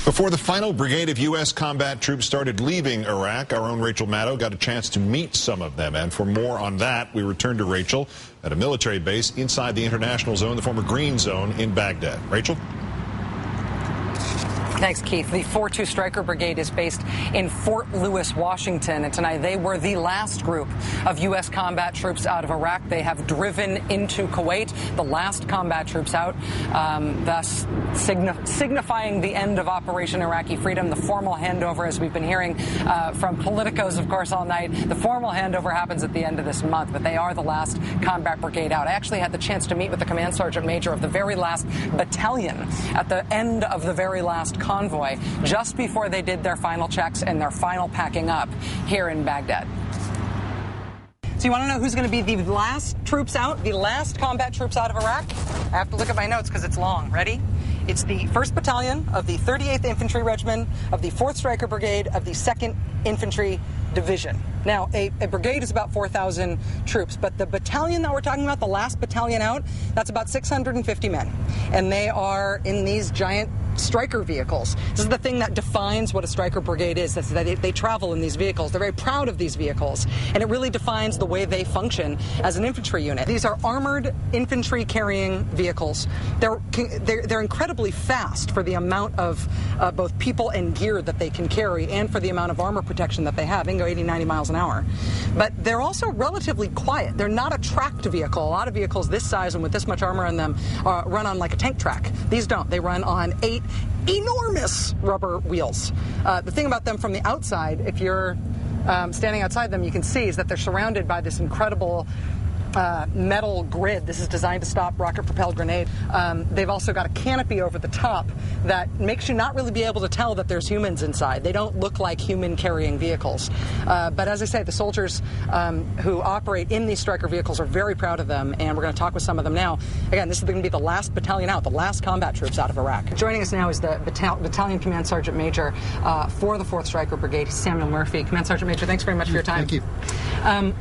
Before the final brigade of U.S. combat troops started leaving Iraq, our own Rachel Maddow got a chance to meet some of them. And for more on that, we return to Rachel at a military base inside the international zone, the former Green Zone in Baghdad. Rachel? Thanks, Keith. The 4-2 Stryker Brigade is based in Fort Lewis, Washington, and tonight they were the last group of U.S. combat troops out of Iraq. They have driven into Kuwait, the last combat troops out, thus signifying the end of Operation Iraqi Freedom, the formal handover, as we've been hearing from politicos, of course, all night. The formal handover happens at the end of this month, but they are the last combat brigade out. I actually had the chance to meet with the command sergeant major of the very last battalion at the end of the very last convoy just before they did their final checks and their final packing up here in Baghdad. So you want to know who's going to be the last troops out, the last combat troops out of Iraq? I have to look at my notes because it's long. Ready? It's the 1st Battalion of the 38th Infantry Regiment of the 4th Stryker Brigade of the 2nd Infantry Division. Now, a brigade is about 4,000 troops, but the battalion that we're talking about, the last battalion out, that's about 650 men. And they are in these giant Stryker vehicles. This is the thing that defines what a Stryker brigade is, that they travel in these vehicles. They're very proud of these vehicles, and it really defines the way they function as an infantry unit. These are armored infantry carrying vehicles. They're incredibly fast for the amount of both people and gear that they can carry, and for the amount of armor protection that they have. They can go 80, 90 miles an hour. But they're also relatively quiet. They're not a tracked vehicle. A lot of vehicles this size and with this much armor on them run on like a tank track. These don't. They run on 8 enormous rubber wheels. The thing about them from the outside, if you're standing outside them, you can see is that they're surrounded by this incredible metal grid. This is designed to stop rocket-propelled grenade. They've also got a canopy over the top that makes you not really be able to tell that there's humans inside. They don't look like human-carrying vehicles. But as I say, the soldiers who operate in these Stryker vehicles are very proud of them, and we're going to talk with some of them now. Again, this is going to be the last battalion out, the last combat troops out of Iraq. Joining us now is the Battalion Command Sergeant Major for the 4th Stryker Brigade, Samuel Murphy. Command Sergeant Major, thanks very much for your time. Thank you.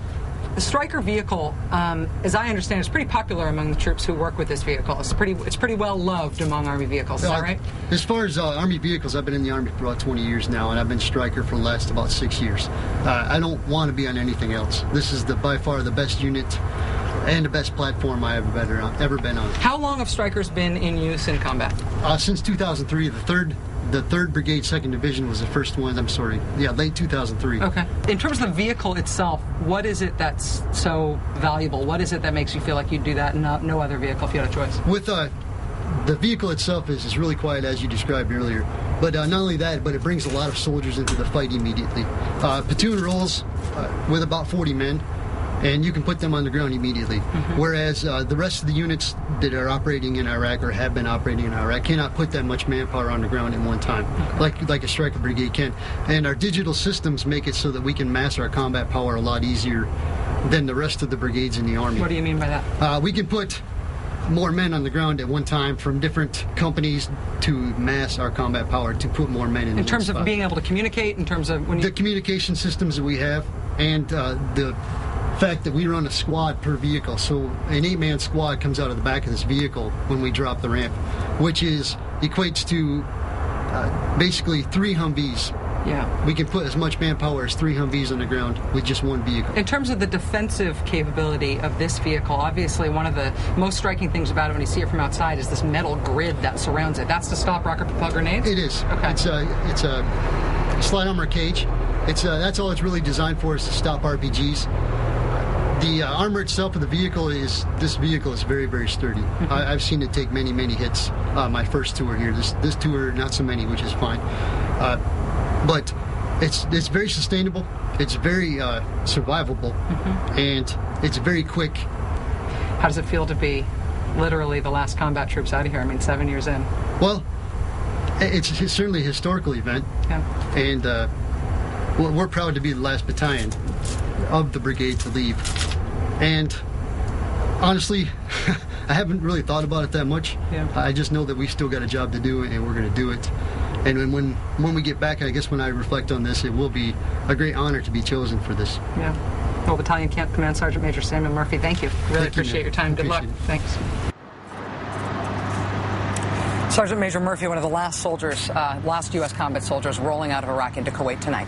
The Stryker vehicle, as I understand, is pretty popular among the troops who work with this vehicle. It's pretty well loved among Army vehicles. Is that right? As far as Army vehicles, I've been in the Army for about 20 years now, and I've been Stryker for the last about 6 years. I don't want to be on anything else. This is by far the best unit and the best platform I have ever been on. How long have Strykers been in use in combat? Since 2003. The 3rd Brigade, 2nd Division was the first one. Late 2003. Okay. In terms of the vehicle itself, what is it that's so valuable? What is it that makes you feel like you'd do that in no other vehicle if you had a choice? With the vehicle itself is really quiet, as you described earlier. But not only that, but it brings a lot of soldiers into the fight immediately. Platoon rolls with about 40 men, and you can put them on the ground immediately. Mm-hmm. Whereas the rest of the units that are operating in Iraq or have been operating in Iraq cannot put that much manpower on the ground at one time, like a Stryker brigade can. And our digital systems make it so that we can mass our combat power a lot easier than the rest of the brigades in the Army. What do you mean by that? We can put more men on the ground at one time from different companies to mass our combat power to put more men in terms of being able to communicate, in terms of the communication systems that we have, and the fact that we run a squad per vehicle. So an 8-man squad comes out of the back of this vehicle when we drop the ramp, which equates to basically 3 Humvees. Yeah. We can put as much manpower as 3 Humvees on the ground with just one vehicle. In terms of the defensive capability of this vehicle, obviously one of the most striking things about it when you see it from outside is this metal grid that surrounds it. That's to stop rocket-propelled grenades? It is. Okay. It's a slide armor cage. That's all it's really designed for, is to stop RPGs. The armor itself of the vehicle is very, very sturdy. Mm-hmm. I've seen it take many, many hits. My first tour here. This tour, not so many, which is fine. But it's very sustainable. It's very survivable, mm-hmm. and it's very quick. How does it feel to be literally the last combat troops out of here? I mean, 7 years in. Well, it's certainly a historical event, yeah. And we're proud to be the last battalion of the brigade to leave. And honestly, I haven't really thought about it that much. Yeah. I just know that we still got a job to do, and we're going to do it. And when we get back, I guess when I reflect on this, it will be a great honor to be chosen for this. Yeah. Well, Battalion Camp Command Sergeant Major Samuel Murphy, thank you. Really appreciate your time. Good luck. Thanks. Sergeant Major Murphy, one of the last U.S. combat soldiers rolling out of Iraq into Kuwait tonight.